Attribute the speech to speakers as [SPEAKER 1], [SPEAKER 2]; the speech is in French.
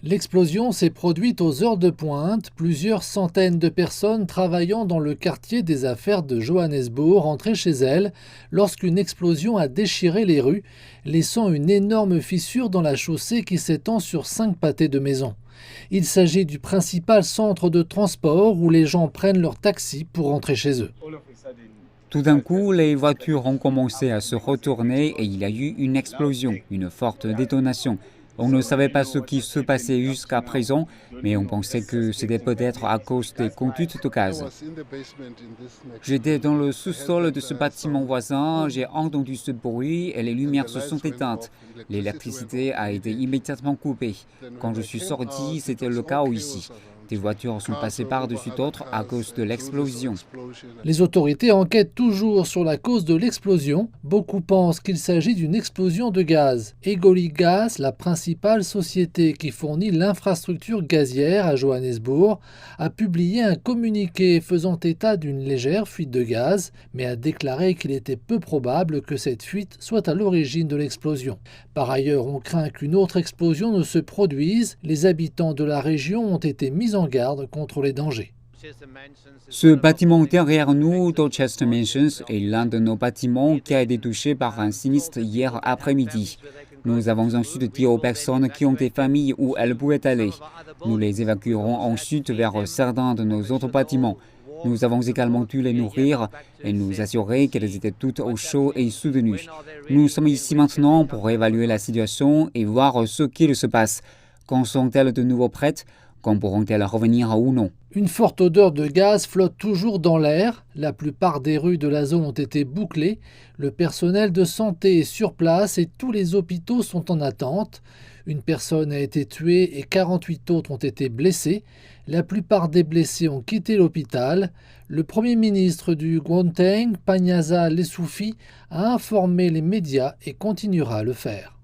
[SPEAKER 1] L'explosion s'est produite aux heures de pointe, plusieurs centaines de personnes travaillant dans le quartier des affaires de Johannesburg rentraient chez elles lorsqu'une explosion a déchiré les rues, laissant une énorme fissure dans la chaussée qui s'étend sur 5 pâtés de maisons. Il s'agit du principal centre de transport où les gens prennent leur taxi pour rentrer chez eux.
[SPEAKER 2] Tout d'un coup, les voitures ont commencé à se retourner et il y a eu une explosion, une forte détonation. On ne savait pas ce qui se passait jusqu'à présent, mais on pensait que c'était peut-être à cause des conduites de gaz. J'étais dans le sous-sol de ce bâtiment voisin, j'ai entendu ce bruit et les lumières se sont éteintes. L'électricité a été immédiatement coupée. Quand je suis sorti, c'était le chaos ici. Des voitures sont passées par-dessus d'autres à cause de l'explosion.
[SPEAKER 1] Les autorités enquêtent toujours sur la cause de l'explosion. Beaucoup pensent qu'il s'agit d'une explosion de gaz. Egoli Gas, la principale société qui fournit l'infrastructure gazière à Johannesburg, a publié un communiqué faisant état d'une légère fuite de gaz, mais a déclaré qu'il était peu probable que cette fuite soit à l'origine de l'explosion. Par ailleurs, on craint qu'une autre explosion ne se produise. Les habitants de la région ont été mis en garde contre les dangers.
[SPEAKER 2] Ce bâtiment derrière nous, Dorchester Mansions, est l'un de nos bâtiments qui a été touché par un sinistre hier après-midi. Nous avons ensuite dit aux personnes qui ont des familles où elles pouvaient aller. Nous les évacuerons ensuite vers certains de nos autres bâtiments. Nous avons également dû les nourrir et nous assurer qu'elles étaient toutes au chaud et soutenues. Nous sommes ici maintenant pour évaluer la situation et voir ce qu'il se passe. Quand sont-elles de nouveau prêtes? Quand pourront-elles revenir ou non?
[SPEAKER 1] Une forte odeur de gaz flotte toujours dans l'air. La plupart des rues de la zone ont été bouclées. Le personnel de santé est sur place et tous les hôpitaux sont en attente. Une personne a été tuée et 48 autres ont été blessés. La plupart des blessés ont quitté l'hôpital. Le Premier ministre du Gauteng, Panyaza Lesufi, a informé les médias et continuera à le faire.